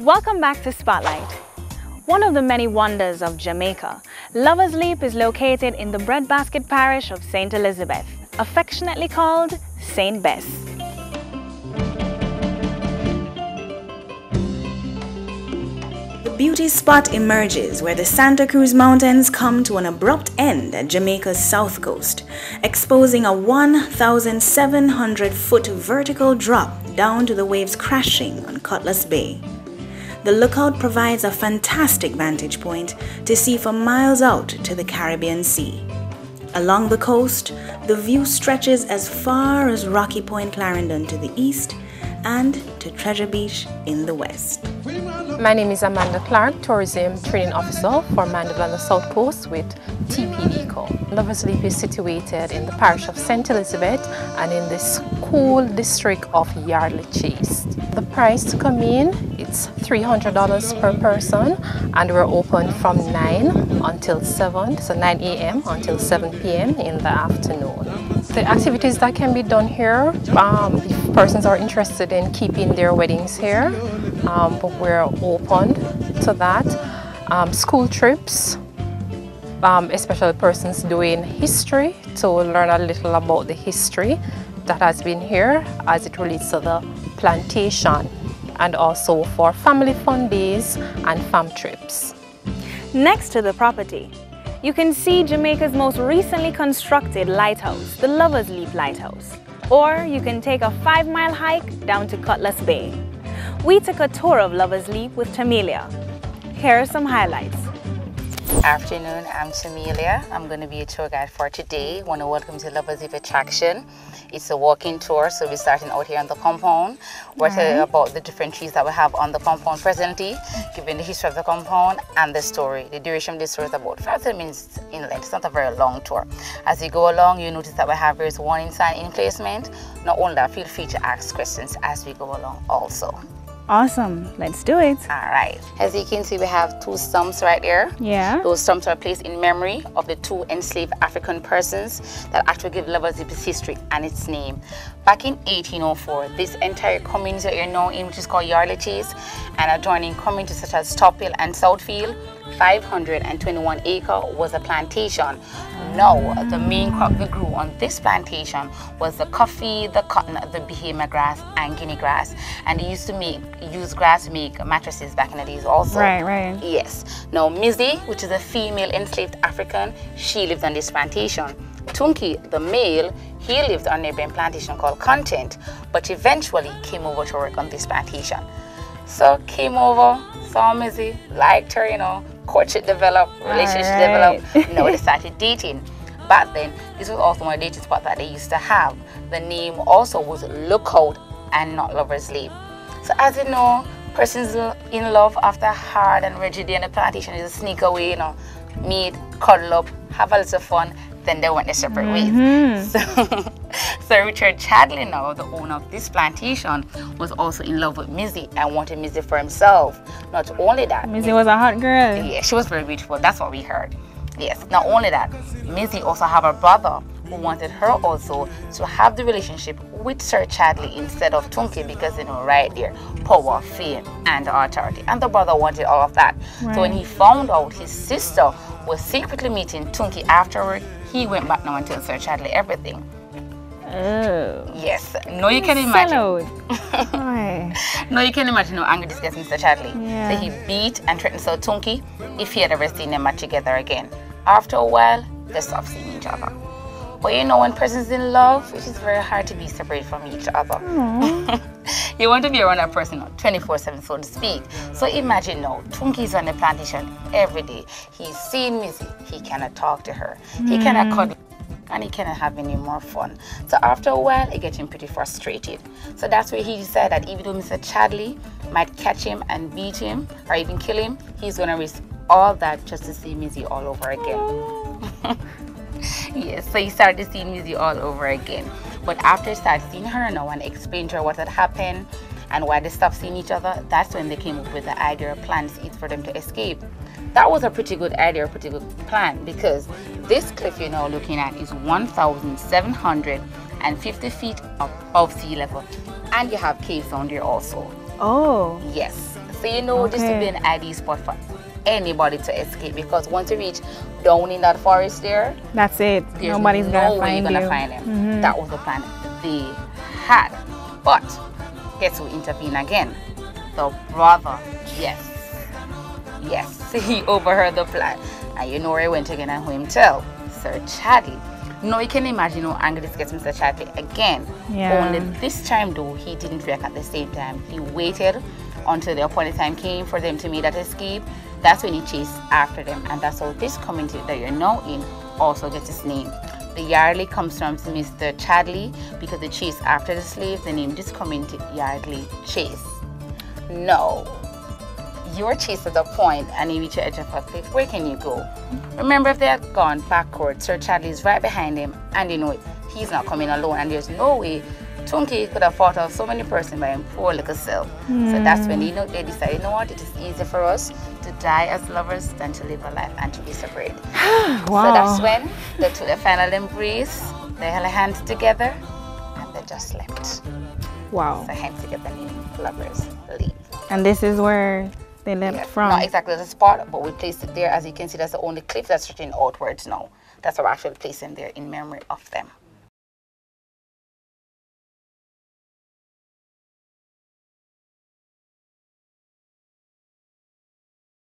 Welcome back to Spotlight. One of the many wonders of Jamaica, Lover's Leap is located in the breadbasket parish of St. Elizabeth, affectionately called St. Bess. The beauty spot emerges where the Santa Cruz Mountains come to an abrupt end at Jamaica's south coast, exposing a 1,700-foot vertical drop down to the waves crashing on Cutlass Bay. The lookout provides a fantastic vantage point to see for miles out to the Caribbean Sea. Along the coast, the view stretches as far as Rocky Point, Clarendon to the east and to Treasure Beach in the west. My name is Amanda Clark, Tourism Training Officer for Mandeville on the South Coast with TPDCO. Lover's Leap is situated in the parish of St. Elizabeth and in the school district of Yardley Chase. The price to come in, it's $300 per person, and we're open from 9 until 7, so 9 a.m. until 7 p.m. in the afternoon. The activities that can be done here, if persons are interested in keeping their weddings here, but we're open to that. School trips, especially persons doing history, to learn a little about the history that has been here as it relates to the plantation, and also for family fun days and fam trips. Next to the property, you can see Jamaica's most recently constructed lighthouse, the Lover's Leap Lighthouse. Or you can take a 5-mile hike down to Cutlass Bay. We took a tour of Lover's Leap with Tamelia. Here are some highlights. Afternoon, I'm Tamelia. I'm going to be a tour guide for today. I want to welcome to Lover's Leap attraction. It's a walking tour, so we're starting out here on the compound. We're telling about the different trees that we have on the compound presently, giving the history of the compound and the story. The duration of this tour is about 5 to 10 minutes in length. It's not a very long tour. As you go along, you notice that we have various warning sign in placement. Not only that, feel free to ask questions as we go along also. Awesome, let's do it. All right, as you can see, we have 2 stumps right there. Yeah. Those stumps are placed in memory of the 2 enslaved African persons that actually give Lover's Leap its history and its name. Back in 1804, this entire community that you're now in, which is called Yardley Chase, and adjoining communities such as Tophill and Southfield, 521 acres was a plantation. Now, the main crop we grew on this plantation was the coffee, the cotton, the Bahama grass, and Guinea grass. And they used to use grass to make mattresses back in the days also. Right. Yes. Now, Mizzy, which is a female enslaved African, she lived on this plantation. Tunki, the male, he lived on a neighboring plantation called Content, but eventually came over to work on this plantation. So, came over, saw Mizzy, liked her, you know, courtship developed, relationship developed. Now they started dating. Back then, this was also one dating spot that they used to have. The name also was Lookout and not Lover's Leap. So as you know, persons in love after hard and rigid day on the plantation is to sneak away, you know, meet, cuddle up, have a little fun, then they went their separate ways. So Richard Chadley, now the owner of this plantation, was also in love with Mizzy and wanted Mizzy for himself. Not only that, Mizzy was a hot girl. Yeah, she was very beautiful. That's what we heard. Yes. Not only that, Mizzy also have a brother who wanted her also to have the relationship with Sir Chadley instead of Tunki, because, you know, right there, power, fame, and authority. And the brother wanted all of that. Right. So when he found out his sister was secretly meeting Tunki afterward, he went back now and told Sir Chadley everything. Oh. Yes. No, you can imagine. No, you can imagine how angry this gets Mr. Chadley. Yeah. So he beat and threatened Sir Tunki if he had ever seen them back together again. After a while, they stopped seeing each other. But you know, when persons in love, it is very hard to be separated from each other. You want to be around a person 24/7, so to speak. So imagine now, Tunki's on the plantation every day. He's seeing Mizzy, he cannot talk to her. He cannot cuddle, and he cannot have any more fun. So after a while, it gets him pretty frustrated. So that's where he decided that even though Mr. Chadley might catch him and beat him or even kill him, he's going to risk all that just to see Mizzy all over again. Yes, so he started seeing Mizzy all over again. But after he started seeing her now and explained to her what had happened and why they stopped seeing each other, that's when they came up with the idea of plans for them to escape. That was a pretty good idea, a pretty good plan, because this cliff you're now looking at is 1,750 feet above sea level, and you have caves down there also. Oh. Yes. So you know this would be an ideal spot for anybody to escape, because once you reach down in that forest there, that's it. There's Nobody's no gonna way find you're you. gonna find him. That was the plan they had. But guess who intervened again? The brother. Yes, he overheard the plan. And you know where he went again and who him tell? Sir Chadley. Now you can imagine how angry this gets Mr. Chadley again. Yeah. Only this time though, he didn't react at the same time. He waited until the appointed time came for them to make that escape. That's when he chased after them, and that's how this community that you're now in also gets its name. The Yardley comes from Mr. Chadley because they chased after the slaves. The name this community Yardley Chase. No. You're chased at the point and you reach the edge of a cliff. Where can you go? Remember, if they had gone backwards, Sir Chadley is right behind him, and you know he's not coming alone, and there's no way Tunky could have fought off so many persons by him poor little self. So that's when they decided, you know what, it is easier for us to die as lovers than to live a life and to be separate. Wow. So that's when they took their final embrace, they held hands together, and they just left. Wow. So hence to get the name Lovers Leave. And this is where they left from. Not exactly the spot, but we placed it there. As you can see, that's the only cliff that's stretching outwards now. That's why we actually placed them there in memory of them.